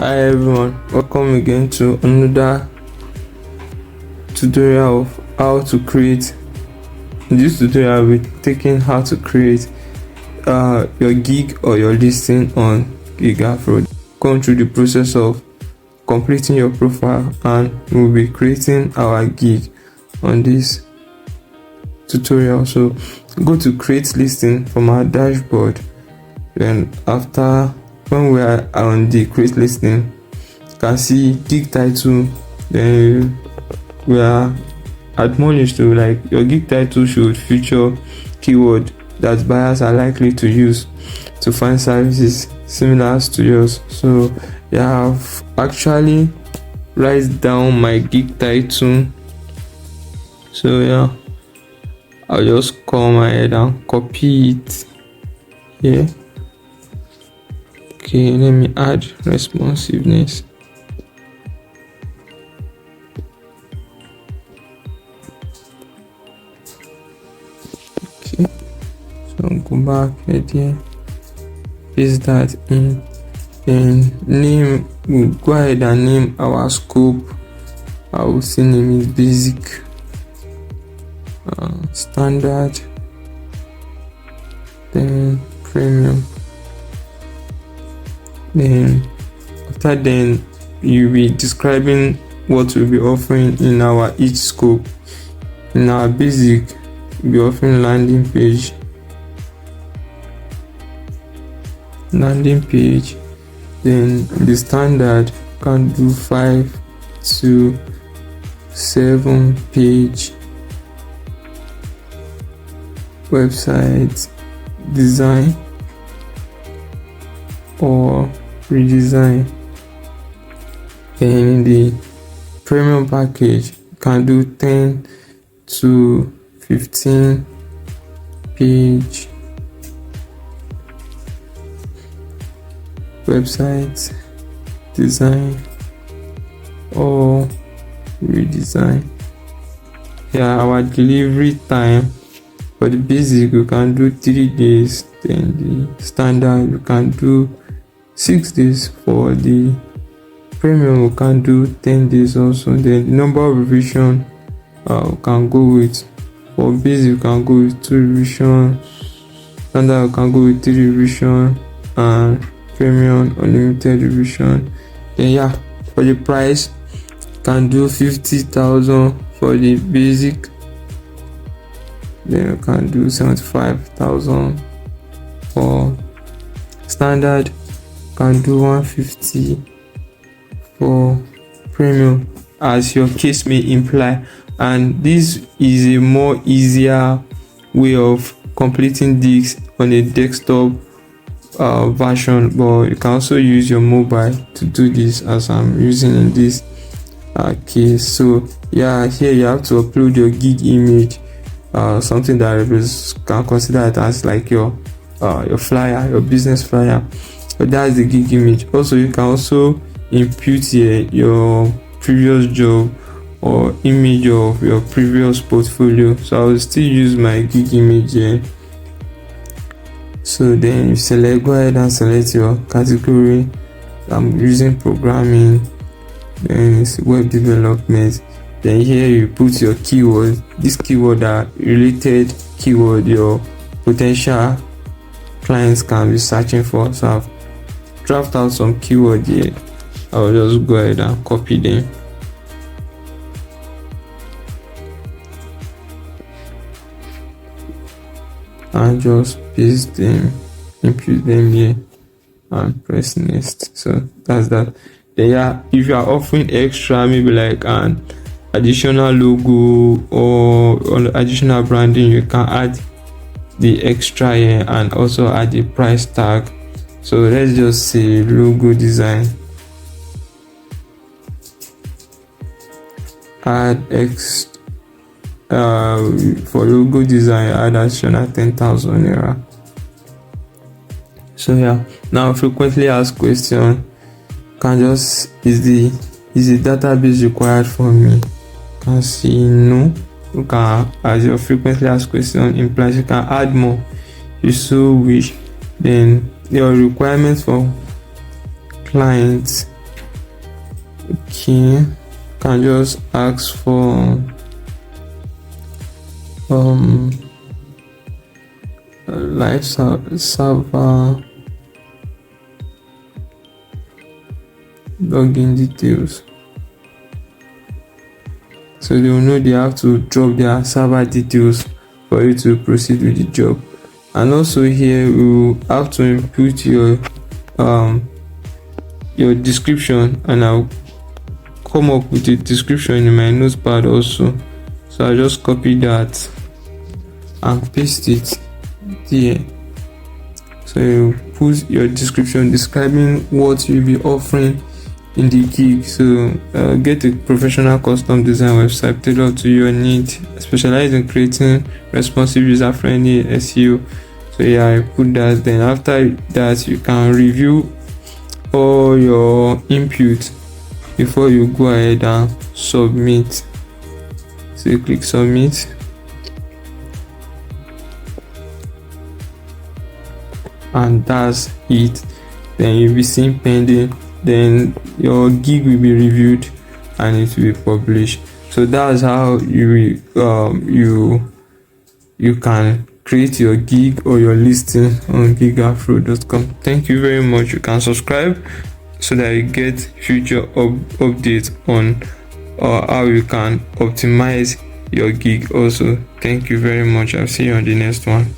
Hi everyone, welcome again to another tutorial of how to create. In this tutorial we're taking how to create your gig or your listing on Gigafro. Going through the process of completing your profile, and we'll be creating our gig on this tutorial. So go to create listing from our dashboard. Then when we are on the create listing, you can see gig title. Then we are admonished to your gig title should feature keyword that buyers are likely to use to find services similar to yours. So I have actually write down my gig title. So I'll just come ahead and copy it here. Okay, let me add responsiveness. Okay, so go back here, paste that in. Then name, we'll go ahead and name our scope. I will say name is basic, standard, then premium. Then after then you'll be describing what we'll be offering in our each scope. In our basic, we'll be offering landing page, then the standard can do 5 to 7 page website design or redesign. Then in the premium package, you can do 10 to 15 page website design or redesign. Our delivery time for the basic, you can do 3 days. Then the standard, you can do 6 days. For the premium, we can do 10 days also. Then the number of revision we can go with, for basic you can go with 2 revision, standard you can go with 3 revision, and premium unlimited revision. Then for the price, you can do 50,000 for the basic, then you can do 75,000 for standard, you can do 150 for premium, as your case may imply. And this is a more easier way of completing this on a desktop version, but you can also use your mobile to do this, as I'm using in this case. So here you have to upload your gig image, something that can consider it as like your flyer, your business flyer. So that's the gig image. Also, you can also input here your previous job or image of your previous portfolio. So I will still use my gig image here. So then you go ahead and select your category. I'm using programming, then it's web development. Then here you put your keyword. This keyword are related keyword your potential clients can be searching for. So I've drafted out some keyword here. I'll just go ahead and copy them. And just paste them, input them here, and press next. So that's that. Then if you are offering extra, maybe like an additional logo or additional branding, you can add the extra here and also add the price tag. So let's just say logo design, add for logo design, add additional 10,000 naira. So now frequently asked question, can just is the database required for me? Can see no. You can, as your frequently asked question implies, you can add more if you so wish. Then your requirements for clients key, you can just ask for live server login details, so they will know they have to drop their server details for you to proceed with the job. And also here we will have to input your description, and I'll come up with a description in my notepad also. So I just copy that and paste it here. So you put your description describing what you'll be offering in the gig. So get a professional custom design website tailored to your need, specialize in creating responsive, user-friendly SEO. So yeah, I put that. Then after that, you can review all your input before you go ahead and submit. So you click submit, and that's it. Then you'll be seeing pending, then your gig will be reviewed and it will be published. So that's how you can create your gig or your listing on gigafro.com. Thank you very much. You can subscribe so that you get future updates on how you can optimize your gig also. Thank you very much. I'll see you on the next one.